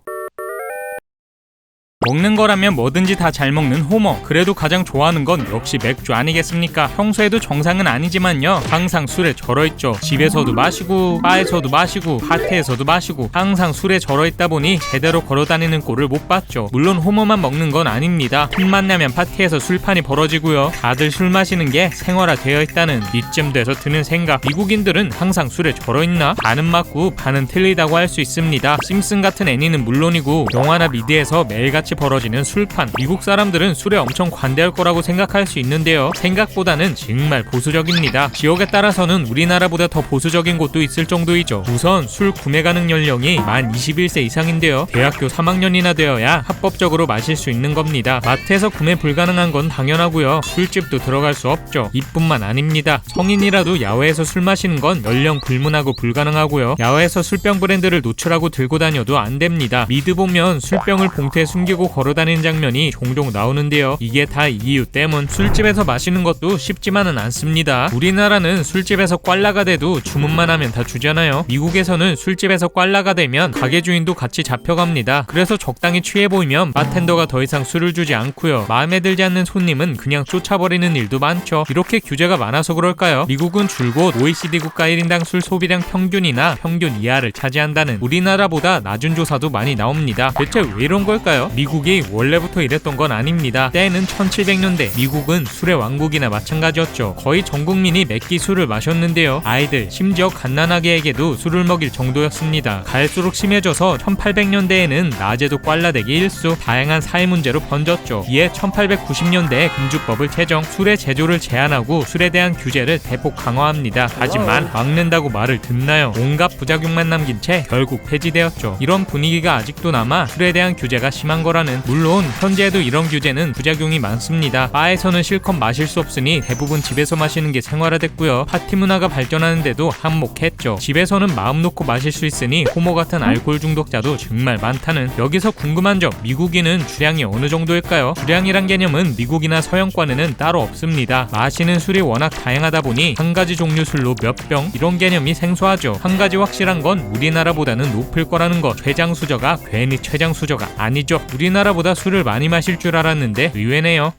먹는 거라면 뭐든지 다 잘 먹는 호머. 그래도 가장 좋아하는 건 역시 맥주 아니겠습니까? 평소에도 정상은 아니지만요, 항상 술에 절어있죠. 집에서도 마시고 바에서도 마시고 파티에서도 마시고 항상 술에 절어있다 보니 제대로 걸어다니는 꼴을 못 봤죠. 물론 호머만 먹는 건 아닙니다. 틈만 나면 파티에서 술판이 벌어지고요. 다들 술 마시는 게 생활화되어 있다는 이쯤 돼서 드는 생각. 미국인들은 항상 술에 절어있나? 반은 맞고 반은 틀리다고 할 수 있습니다. 심슨 같은 애니는 물론이고 영화나 미드에서 매일같이 벌어지는 술판. 미국 사람들은 술에 엄청 관대할 거라고 생각할 수 있는데요, 생각보다는 정말 보수적입니다. 지역에 따라서는 우리나라보다 더 보수적인 곳도 있을 정도이죠. 우선 술 구매 가능 연령이 만 21세 이상인데요, 대학교 3학년이나 되어야 합법적으로 마실 수 있는 겁니다. 마트에서 구매 불가능한 건 당연하고요, 술집도 들어갈 수 없죠. 이뿐만 아닙니다. 성인이라도 야외에서 술 마시는 건 연령 불문하고 불가능하고요, 야외에서 술병 브랜드를 노출하고 들고 다녀도 안 됩니다. 미드 보면 술병을 봉투에 숨기고 걸어다니는 장면이 종종 나오는데요, 이게 다 이유 때문. 술집에서 마시는 것도 쉽지만은 않습니다. 우리나라는 술집에서 꽐라가 돼도 주문만 하면 다 주잖아요. 미국에서는 술집에서 꽐라가 되면 가게 주인도 같이 잡혀갑니다. 그래서 적당히 취해 보이면 바텐더가 더 이상 술을 주지 않고요, 마음에 들지 않는 손님은 그냥 쫓아버리는 일도 많죠. 이렇게 규제가 많아서 그럴까요? 미국은 줄곧 OECD 국가 1인당 술 소비량 평균이나 평균 이하를 차지한다는 우리나라보다 낮은 조사도 많이 나옵니다. 대체 왜 이런 걸까요? 미국이 원래부터 이랬던 건 아닙니다. 때는 1700년대. 미국은 술의 왕국이나 마찬가지였죠. 거의 전 국민이 몇 끼 술을 마셨는데요, 아이들 심지어 갓난아기에게도 술을 먹일 정도였습니다. 갈수록 심해져서 1800년대에는 낮에도 꽐라대기 일수. 다양한 사회 문제로 번졌죠. 이에 1890년대에 금주법을 제정, 술의 제조를 제한하고 술에 대한 규제를 대폭 강화합니다. 하지만 막는다고 말을 듣나요? 온갖 부작용만 남긴 채 결국 폐지되었죠. 이런 분위기가 아직도 남아 술에 대한 규제가 심한 거라는. 물론 현재에도 이런 규제는 부작용이 많습니다. 바에서는 실컷 마실 수 없으니 대부분 집에서 마시는 게 생활화됐고요, 파티 문화가 발전하는데도 한몫했죠. 집에서는 마음 놓고 마실 수 있으니 호모 같은 알코올 중독자도 정말 많다는. 여기서 궁금한 점, 미국인은 주량이 어느 정도일까요? 주량이란 개념은 미국이나 서양권에는 따로 없습니다. 마시는 술이 워낙 다양하다 보니 한 가지 종류 술로 몇 병, 이런 개념이 생소하죠. 한 가지 확실한 건 우리나라보다는 높을 거라는 것. 최장수저가 괜히 최장수저가 아니죠. 우리나라보다 술을 많이 마실 줄 알았는데 의외네요.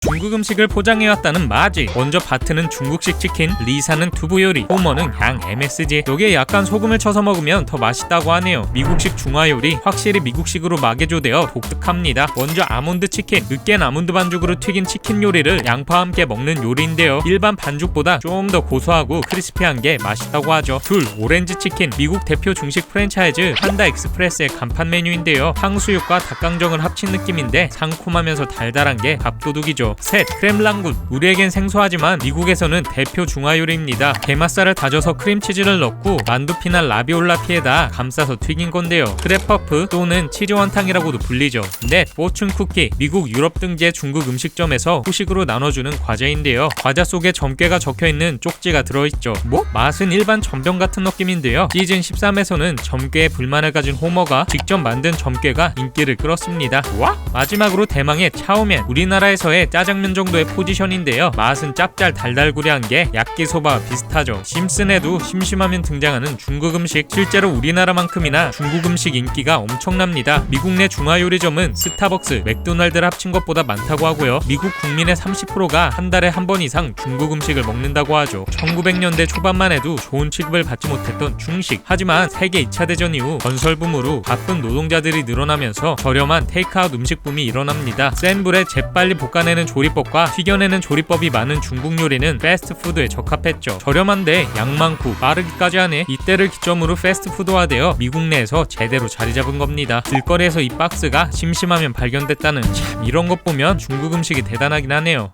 중국 음식을 포장해왔다는 마지. 먼저 바트는 중국식 치킨, 리사는 두부 요리, 호머는 양 MSG. 여기에 약간 소금을 쳐서 먹으면 더 맛있다고 하네요. 미국식 중화 요리, 확실히 미국식으로 마개조되어 독특합니다. 먼저 아몬드 치킨, 으깬 아몬드 반죽으로 튀긴 치킨 요리를 양파와 함께 먹는 요리인데요, 일반 반죽보다 좀 더 고소하고 크리스피한 게 맛있다고 하죠. 둘, 오렌지 치킨. 미국 대표 중식 프랜차이즈 판다 익스프레스의 간판 메뉴인데요, 탕수육과 닭강정을 합친 느낌인데 상콤하면서 달달한 게 밥도둑이죠. 셋, 크렘랑군. 우리에겐 생소하지만 미국에서는 대표 중화 요리입니다. 게맛살을 다져서 크림치즈를 넣고 만두피나 라비올라피에다 감싸서 튀긴 건데요, 크랩퍼프 또는 치즈 원탕이라고도 불리죠. 넷, 포춘 쿠키. 미국 유럽 등지의 중국 음식점에서 후식으로 나눠주는 과자인데요, 과자 속에 점괘가 적혀있는 쪽지가 들어있죠. 맛은 일반 전병 같은 느낌인데요, 시즌 13에서는 점괘에 불만을 가진 호머가 직접 만든 점괘가 인기를 끌었습니다. 마지막으로 대망의 차오면. 우리나라에서의 짜장 장면 정도의 포지션인데요. 맛은 짭짤 달달구리한 게 야끼소바와 비슷하죠. 심슨에도 심심하면 등장하는 중국 음식, 실제로 우리나라만큼이나 중국 음식 인기가 엄청납니다. 미국 내 중화요리점은 스타벅스, 맥도날드를 합친 것보다 많다고 하고요. 미국 국민의 30%가 한 달에 한 번 이상 중국 음식을 먹는다고 하죠. 1900년대 초반만 해도 좋은 취급을 받지 못했던 중식. 하지만 세계 2차 대전 이후 건설붐으로 바쁜 노동자들이 늘어나면서 저렴한 테이크아웃 음식붐이 일어납니다. 센 불에 재빨리 볶아내는 조리법과 튀겨내는 조리법이 많은 중국 요리는 패스트푸드에 적합했죠. 저렴한데 양 많고 빠르기까지 하네. 이때를 기점으로 패스트푸드화되어 미국 내에서 제대로 자리 잡은 겁니다. 길거리에서 이 박스가 심심하면 발견됐다는, 참 이런 것 보면 중국 음식이 대단하긴 하네요.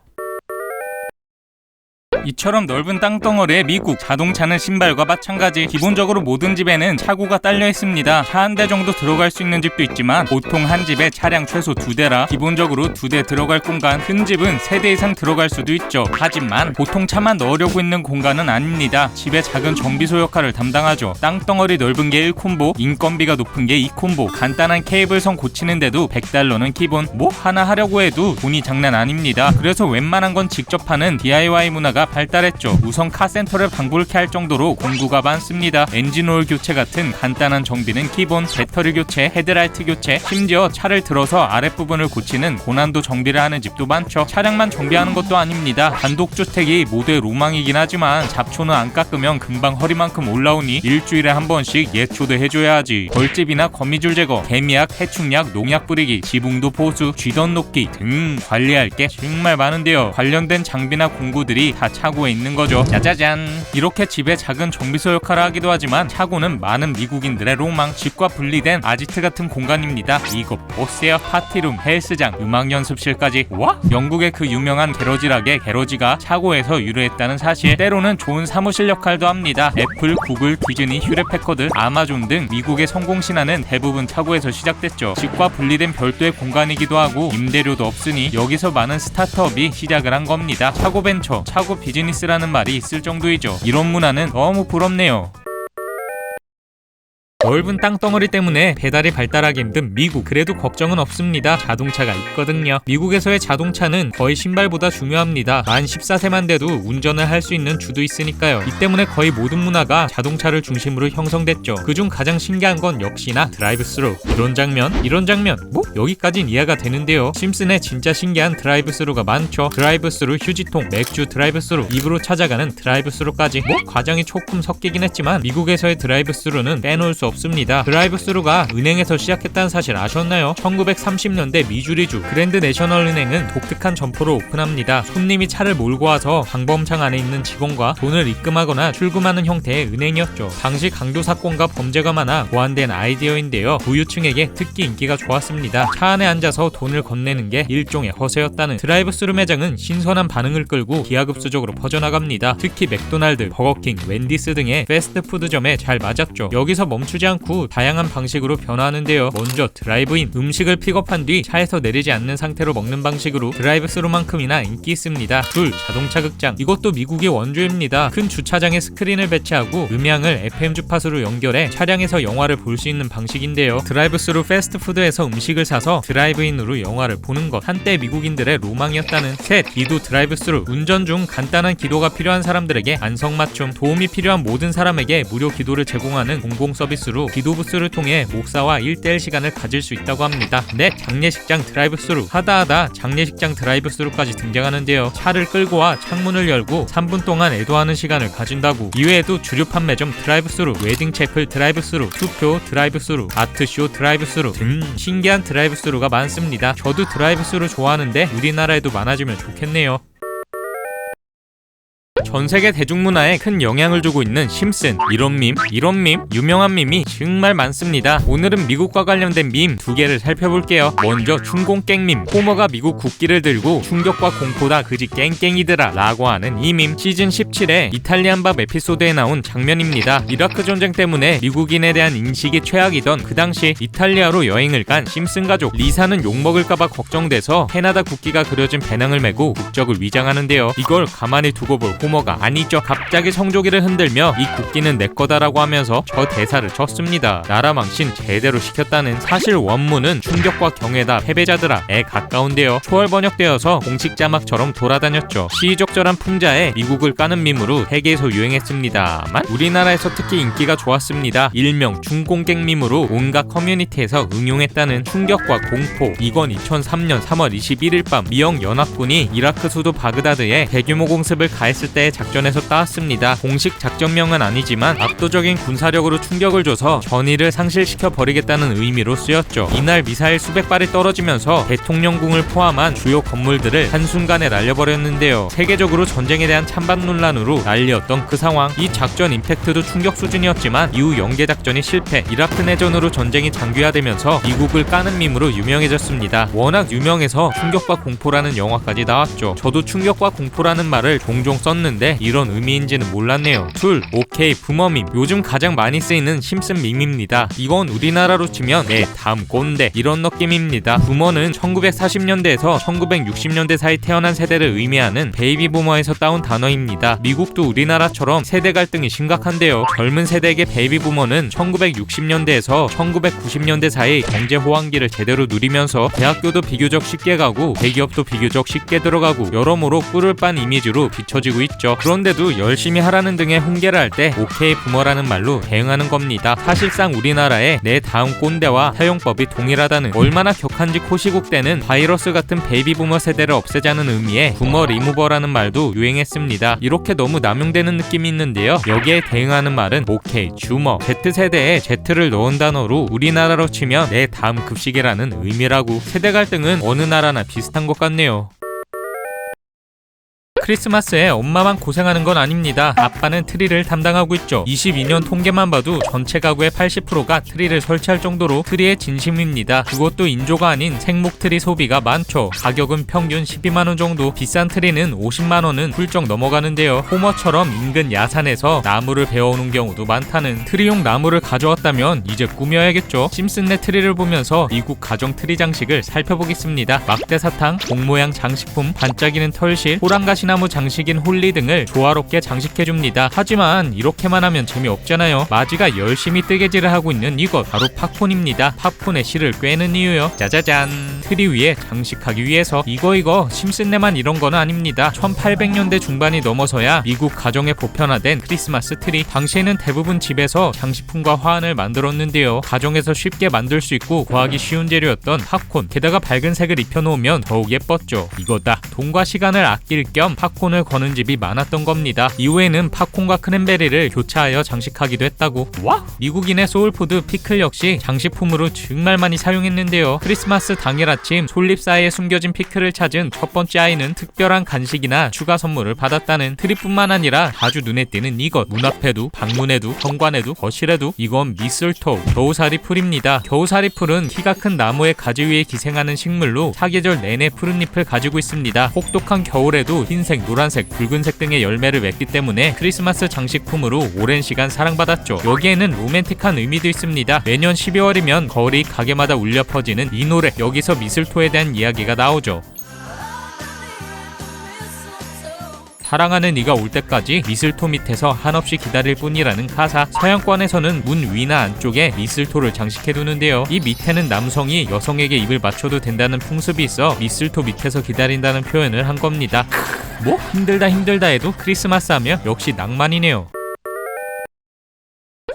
이처럼 넓은 땅덩어리의 미국, 자동차는 신발과 마찬가지. 기본적으로 모든 집에는 차고가 딸려 있습니다. 차 한 대 정도 들어갈 수 있는 집도 있지만 보통 한 집에 차량 최소 2대라 기본적으로 2대 들어갈 공간, 큰 집은 3대 이상 들어갈 수도 있죠. 하지만 보통 차만 넣으려고 있는 공간은 아닙니다. 집의 작은 정비소 역할을 담당하죠. 땅덩어리 넓은 게 1콤보, 인건비가 높은 게 2콤보. 간단한 케이블선 고치는데도 $100는 기본. 뭐 하나 하려고 해도 돈이 장난 아닙니다. 그래서 웬만한 건 직접 하는 DIY 문화가 발달했죠. 우선 카센터를 방불케 할 정도로 공구가 많습니다. 엔진오일 교체 같은 간단한 정비는 기본, 배터리 교체, 헤드라이트 교체, 심지어 차를 들어서 아랫부분을 고치는 고난도 정비를 하는 집도 많죠. 차량만 정비하는 것도 아닙니다. 단독주택이 모두의 로망이긴 하지만 잡초는 안 깎으면 금방 허리만큼 올라오니 일주일에 한 번씩 예초도 해줘야 하지. 벌집이나 거미줄 제거, 개미약, 해충약, 농약 뿌리기, 지붕도 보수, 쥐던 녹기 등 관리할 게 정말 많은데요. 관련된 장비나 공구들이 다 차고에 있는 거죠. 짜자잔. 이렇게 집에 작은 정비소 역할을 하기도 하지만 차고는 많은 미국인들의 로망, 집과 분리된 아지트 같은 공간입니다. 이거 보세요. 파티룸, 헬스장, 음악 연습실까지. 와? 영국의 그 유명한 게러지락의 게러지가 차고에서 유래했다는 사실. 때로는 좋은 사무실 역할도 합니다. 애플, 구글, 디즈니, 휴레패커드, 아마존 등 미국의 성공 신화는 대부분 차고에서 시작됐죠. 집과 분리된 별도의 공간이기도 하고 임대료도 없으니 여기서 많은 스타트업이 시작을 한 겁니다. 차고 벤처, 차고 비즈니스라는 말이 있을 정도이죠. 이런 문화는 너무 부럽네요. 넓은 땅덩어리 때문에 배달이 발달하기 힘든 미국, 그래도 걱정은 없습니다. 자동차가 있거든요. 미국에서의 자동차는 거의 신발보다 중요합니다. 만 14세만 돼도 운전을 할 수 있는 주도 있으니까요. 이 때문에 거의 모든 문화가 자동차를 중심으로 형성됐죠. 그중 가장 신기한 건 역시나 드라이브스루. 이런 장면 뭐 여기까진 이해가 되는데요. 심슨에 진짜 신기한 드라이브스루가 많죠. 드라이브스루 휴지통, 맥주 드라이브스루, 입으로 찾아가는 드라이브스루까지. 뭐 과정이 조금 섞이긴 했지만 미국에서의 드라이브스루는 빼놓을 수 없습니다. 드라이브스루가 은행에서 시작했다는 사실 아셨나요? 1930년대 미주리주 그랜드 내셔널 은행은 독특한 점포를 오픈합니다. 손님이 차를 몰고 와서 방범창 안에 있는 직원과 돈을 입금하거나 출금하는 형태의 은행이었죠. 당시 강도 사건과 범죄가 많아 고안된 아이디어인데요. 부유층에게 특히 인기가 좋았습니다. 차 안에 앉아서 돈을 건네는 게 일종의 허세였다는 드라이브스루 매장은 신선한 반응을 끌고 기하급수적으로 퍼져나갑니다. 특히 맥도날드, 버거킹, 웬디스 등의 패스트푸드점에 잘 맞았죠. 여기서 멈추지 않고 다양한 방식으로 변화하는데요. 먼저 드라이브인, 음식을 픽업한 뒤 차에서 내리지 않는 상태로 먹는 방식으로 드라이브스루만큼이나 인기 있습니다. 둘, 자동차 극장. 이것도 미국의 원조입니다. 큰 주차장에 스크린을 배치하고 음향을 FM 주파수로 연결해 차량에서 영화를 볼 수 있는 방식인데요. 드라이브스루 패스트푸드에서 음식을 사서 드라이브인으로 영화를 보는 것, 한때 미국인들의 로망이었다는. 셋, 기도 드라이브스루. 운전 중 간단한 기도가 필요한 사람들에게 안성맞춤, 도움이 필요한 모든 사람에게 무료 기도를 제공하는 공공 서비스로 기도 부스를 통해 목사와 1:1 시간을 가질 수 있다고 합니다. 넷, 장례식장 드라이브스루. 하다하다 장례식장 드라이브스루까지 등장하는데요. 차를 끌고 와 창문을 열고 3분 동안 애도하는 시간을 가진다고. 이외에도 주류 판매점 드라이브스루, 웨딩채플 드라이브스루, 투표 드라이브스루, 아트쇼 드라이브스루 등 신기한 드라이브스루가 많습니다. 저도 드라이브스루 좋아하는데 우리나라에도 많아지면 좋겠네요. 전세계 대중문화에 큰 영향을 주고 있는 심슨. 이런 밈, 유명한 밈이 정말 많습니다. 오늘은 미국과 관련된 밈 2개를 살펴볼게요. 먼저 춘공깽 밈. 호머가 미국 국기를 들고 충격과 공포다 그지 깽깽이들아 라고 하는 이 밈. 시즌 17의 이탈리안 밥 에피소드에 나온 장면입니다. 이라크 전쟁 때문에 미국인에 대한 인식이 최악이던 그 당시 이탈리아로 여행을 간 심슨 가족. 리사는 욕먹을까봐 걱정돼서 캐나다 국기가 그려진 배낭을 메고 국적을 위장하는데요. 이걸 가만히 두고 볼 호머 호머가 아니죠. 갑자기 성조기를 흔들며 이 국기는 내 거다라고 하면서 저 대사를 쳤습니다. 나라 망신 제대로 시켰다는. 사실 원문은 충격과 경애다 패배자들아에 가까운데요. 초월 번역되어서 공식 자막처럼 돌아다녔죠. 시의적절한 풍자에 미국을 까는 밈으로 세계에서 유행했습니다만 우리나라에서 특히 인기가 좋았습니다. 일명 중공객 밈으로 온갖 커뮤니티에서 응용했다는. 충격과 공포. 이건 2003년 3월 21일 밤 미영 연합군이 이라크 수도 바그다드에 대규모 공습을 가했을 때의 작전에서 따왔습니다. 공식 작전명은 아니지만 압도적인 군사력으로 충격을 줘서 전의를 상실시켜 버리겠다는 의미로 쓰였죠. 이날 미사일 수백 발이 떨어지면서 대통령궁을 포함한 주요 건물들을 한순간에 날려버렸는데요. 세계적으로 전쟁에 대한 찬반 논란으로 난리였던 그 상황. 이 작전 임팩트도 충격 수준이었지만 이후 연계 작전이 실패, 이라크 내전으로 전쟁이 장기화되면서 미국을 까는 밈으로 유명해졌습니다. 워낙 유명해서 충격과 공포라는 영화까지 나왔죠. 저도 충격과 공포라는 말을 종종 썼는데 이런 의미인지는 몰랐네요. 둘, 오케이 부머밈. 요즘 가장 많이 쓰이는 심슨 밈입니다. 이건 우리나라로 치면 내 다음 꼰대 이런 느낌입니다. 부머는 1940년대에서 1960년대 사이 태어난 세대를 의미하는 베이비 부머에서 따온 단어입니다. 미국도 우리나라처럼 세대 갈등이 심각한데요. 젊은 세대에게 베이비 부머는 1960년대에서 1990년대 사이 경제 호황기를 제대로 누리면서 대학교도 비교적 쉽게 가고 대기업도 비교적 쉽게 들어가고 여러모로 꿀을 빤 이미지로 비춰지고 있죠. 그런데도 열심히 하라는 등의 훈계를 할 때 오케이 부머라는 말로 대응하는 겁니다. 사실상 우리나라의 내 다음 꼰대와 사용법이 동일하다는. 얼마나 격한지 코시국 때는 바이러스 같은 베이비 부머 세대를 없애자는 의미의 부머 리무버라는 말도 유행했습니다. 이렇게 너무 남용되는 느낌이 있는데요. 여기에 대응하는 말은 오케이 주머. Z세대에 Z를 넣은 단어로 우리나라로 치면 내 다음 급식이라는 의미라고. 세대 갈등은 어느 나라나 비슷한 것 같네요. 크리스마스에 엄마만 고생하는 건 아닙니다. 아빠는 트리를 담당하고 있죠. 22년 통계만 봐도 전체 가구의 80%가 트리를 설치할 정도로 트리의 진심입니다. 그것도 인조가 아닌 생목 트리 소비가 많죠. 가격은 평균 12만원 정도, 비싼 트리는 50만원은 훌쩍 넘어가는데요. 호머처럼 인근 야산에서 나무를 베어오는 경우도 많다는. 트리용 나무를 가져왔다면 이제 꾸며야겠죠. 심슨네 트리를 보면서 미국 가정 트리 장식을 살펴보겠습니다. 막대사탕, 공 모양 장식품, 반짝이는 털실, 호랑가시 나무 장식인 홀리 등을 조화롭게 장식해줍니다. 하지만 이렇게만 하면 재미없잖아요. 마지가 열심히 뜨개질을 하고 있는 이것 바로 팝콘입니다. 팝콘의 실을 꿰는 이유요. 짜자잔. 트리 위에 장식하기 위해서. 이거 심슨네만 이런 건 아닙니다. 1800년대 중반이 넘어서야 미국 가정에 보편화된 크리스마스 트리. 당시에는 대부분 집에서 장식품과 화환을 만들었는데요. 가정에서 쉽게 만들 수 있고 구하기 쉬운 재료였던 팝콘. 게다가 밝은 색을 입혀놓으면 더욱 예뻤죠. 이거다. 돈과 시간을 아낄 겸 팝콘을 거는 집이 많았던 겁니다. 이후에는 팝콘과 크랜베리를 교차하여 장식하기도 했다고. 와! 미국인의 소울푸드 피클 역시 장식품으로 정말 많이 사용했는데요. 크리스마스 당일 아침 솔잎 사이에 숨겨진 피클을 찾은 첫 번째 아이는 특별한 간식이나 추가 선물을 받았다는. 트리뿐만 아니라 아주 눈에 띄는 이것. 문 앞에도, 방문에도, 현관에도, 거실에도. 이건 미슬토우, 겨우살이 풀입니다. 겨우살이 풀은 키가 큰 나무의 가지 위에 기생하는 식물로 사계절 내내 푸른 잎을 가지고 있습니다. 혹독한 겨울에도 흰색, 노란색, 붉은색 등의 열매를 맺기 때문에 크리스마스 장식품으로 오랜 시간 사랑받았죠. 여기에는 로맨틱한 의미도 있습니다. 매년 12월이면 거리 가게마다 울려 퍼지는 이 노래. 여기서 미슬토에 대한 이야기가 나오죠. 사랑하는 네가 올 때까지 미슬토 밑에서 한없이 기다릴 뿐이라는 가사. 서양권에서는 문 위나 안쪽에 미슬토를 장식해두는데요. 이 밑에는 남성이 여성에게 입을 맞춰도 된다는 풍습이 있어 미슬토 밑에서 기다린다는 표현을 한 겁니다. 뭐? 힘들다 해도 크리스마스 하면 역시 낭만이네요.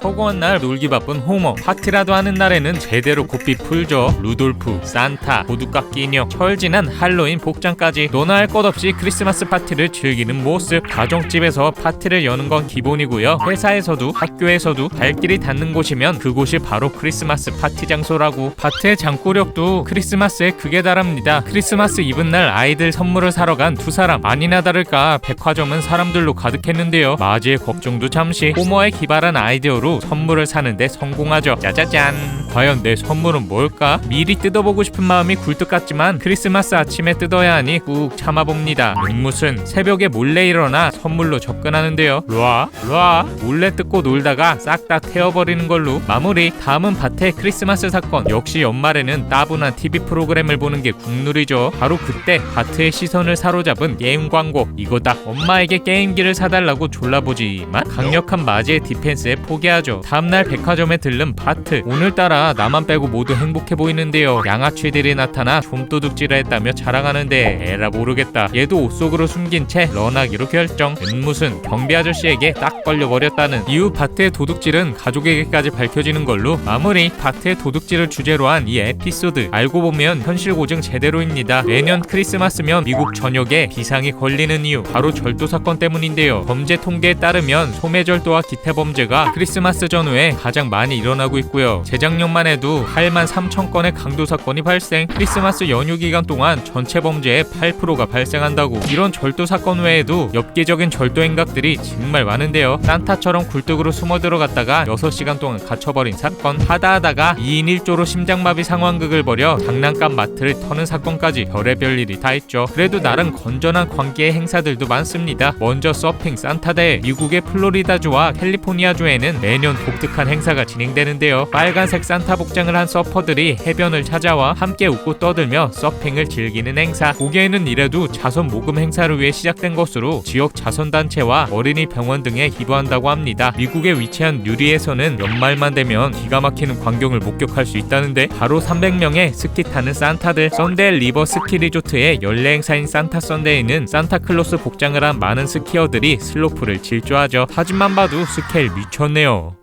허구한 날 놀기 바쁜 호머. 파티라도 하는 날에는 제대로 고삐 풀죠. 루돌프, 산타, 도둑깎이 인형, 철지난 할로윈 복장까지 너나 할 것 없이 크리스마스 파티를 즐기는 모습. 가정집에서 파티를 여는 건 기본이고요. 회사에서도 학교에서도 발길이 닿는 곳이면 그곳이 바로 크리스마스 파티 장소라고. 파티의 장구력도 크리스마스에 극에 달합니다. 크리스마스 이브 날 아이들 선물을 사러 간 두 사람. 아니나 다를까 백화점은 사람들로 가득했는데요. 맞이의 걱정도 잠시. 호머의 기발한 아이디어로 선물을 사는데 성공하죠. 짜자잔. 과연 내 선물은 뭘까? 미리 뜯어보고 싶은 마음이 굴뚝 같지만 크리스마스 아침에 뜯어야 하니 꾹 참아봅니다. 무슨 새벽에 몰래 일어나 선물로 접근하는데요. 루아 몰래 뜯고 놀다가 싹 다 태워버리는 걸로 마무리. 다음은 밭의 크리스마스 사건. 역시 연말에는 따분한 TV 프로그램을 보는 게 국룰이죠. 바로 그때 밭의 시선을 사로잡은 게임 광고. 이거다. 엄마에게 게임기를 사달라고 졸라보지만 강력한 맞이의 디펜스에 포기하죠. 다음날 백화점에 들른 바트. 오늘따라 나만 빼고 모두 행복해 보이는데요. 양아치들이 나타나 좀도둑질을 했다며 자랑하는데 에라 모르겠다. 얘도 옷 속으로 숨긴 채 런하기로 결정. 무슨 경비 아저씨에게 딱 걸려버렸다는. 이후 바트의 도둑질은 가족에게까지 밝혀지는 걸로 마무리. 바트의 도둑질을 주제로 한 이 에피소드. 알고 보면 현실 고증 제대로입니다. 매년 크리스마스면 미국 전역에 비상이 걸리는 이유 바로 절도 사건 때문인데요. 범죄 통계에 따르면 소매절도와 기태 범죄가 크리스마스 전후에 가장 많이 일어나고 있고요. 재작년만 해도 8만 3천 건의 강도 사건이 발생. 크리스마스 연휴 기간 동안 전체 범죄의 8%가 발생한다고. 이런 절도 사건 외에도 엽기적인 절도 행각들이 정말 많은데요. 산타처럼 굴뚝으로 숨어 들어갔다가 6시간 동안 갇혀버린 사건. 하다하다가 2인 1조로 심장마비 상황극을 벌여 장난감 마트를 터는 사건까지 별의별 일이 다 있죠. 그래도 나름 건전한 관계의 행사들도 많습니다. 먼저 서핑 산타대회. 미국의 플로리다주와 캘리포니아주에는 매년 독특한 행사가 진행되는데요. 빨간색 산타 복장을 한 서퍼들이 해변을 찾아와 함께 웃고 떠들며 서핑을 즐기는 행사. 보기에는 이래도 자선 모금 행사를 위해 시작된 것으로 지역 자선단체와 어린이 병원 등에 기부한다고 합니다. 미국에 위치한 뉴리에서는 연말만 되면 기가 막히는 광경을 목격할 수 있다는데 바로 300명의 스키 타는 산타들. 썬데일 리버 스키 리조트의 연례 행사인 산타 썬데이는 산타클로스 복장을 한 많은 스키어들이 슬로프를 질주하죠. 사진만 봐도 스케일 미쳤네요.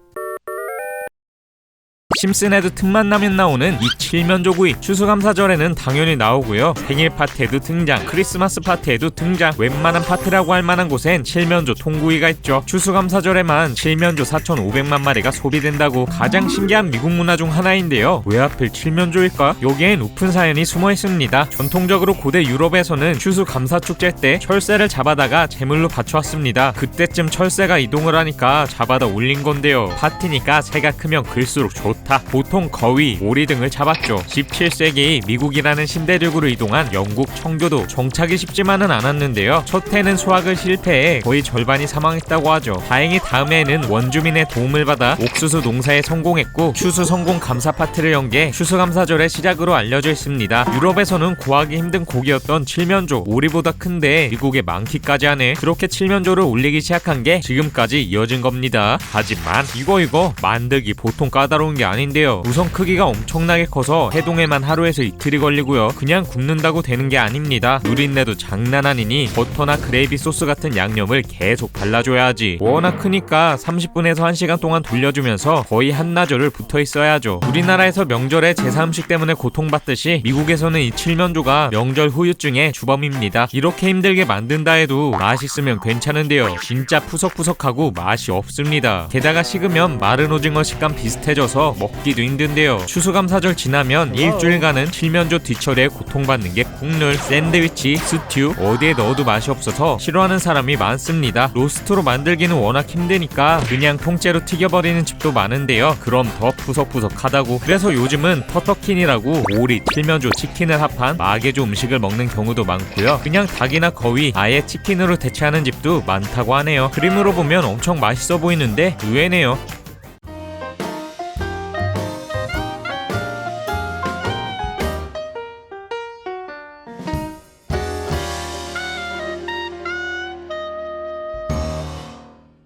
심슨에도 틈만 나면 나오는 이 칠면조구이. 추수감사절에는 당연히 나오고요. 생일 파티에도 등장, 크리스마스 파티에도 등장. 웬만한 파티라고 할 만한 곳엔 칠면조 통구이가 있죠. 추수감사절에만 칠면조 4,500만 마리가 소비된다고. 가장 신기한 미국 문화 중 하나인데요. 왜 하필 칠면조일까? 여기엔 우픈 사연이 숨어 있습니다. 전통적으로 고대 유럽에서는 추수감사축제 때 철새를 잡아다가 제물로 바쳐왔습니다. 그때쯤 철새가 이동을 하니까 잡아다 올린 건데요. 파티니까 새가 크면 클수록 좋다. 보통 거위, 오리 등을 잡았죠. 17세기 미국이라는 신대륙으로 이동한 영국 청교도. 정착이 쉽지만은 않았는데요. 첫 해는 수확을 실패해 거의 절반이 사망했다고 하죠. 다행히 다음 해에는 원주민의 도움을 받아 옥수수 농사에 성공했고 추수 성공 감사 파티를 연 게 추수감사절의 시작으로 알려져 있습니다. 유럽에서는 구하기 힘든 고기였던 칠면조. 오리보다 큰데 미국에 많기까지 하네. 그렇게 칠면조를 올리기 시작한 게 지금까지 이어진 겁니다. 하지만 이거 만들기 보통 까다로운 게 아닌데요. 우선 크기가 엄청나게 커서 해동에만 하루에서 이틀이 걸리고요. 그냥 굽는다고 되는 게 아닙니다. 누린내도 장난 아니니 버터나 그레이비 소스 같은 양념을 계속 발라줘야 하지. 워낙 크니까 30분에서 1시간 동안 돌려주면서 거의 한나절을 붙어 있어야죠. 우리나라에서 명절에 제사 음식 때문에 고통받듯이 미국에서는 이 칠면조가 명절 후유증의 주범입니다. 이렇게 힘들게 만든다 해도 맛있으면 괜찮은데요. 진짜 푸석푸석하고 맛이 없습니다. 게다가 식으면 마른 오징어 식감 비슷해져서 먹기도 힘든데요. 추수감사절 지나면 일주일간은 칠면조 뒤처리에 고통받는 게 국룰. 샌드위치, 스튜 어디에 넣어도 맛이 없어서 싫어하는 사람이 많습니다. 로스트로 만들기는 워낙 힘드니까 그냥 통째로 튀겨버리는 집도 많은데요. 그럼 더 푸석푸석하다고. 그래서 요즘은 터터킨이라고 오리, 칠면조, 치킨을 합한 마개조 음식을 먹는 경우도 많고요. 그냥 닭이나 거위 아예 치킨으로 대체하는 집도 많다고 하네요. 그림으로 보면 엄청 맛있어 보이는데 의외네요.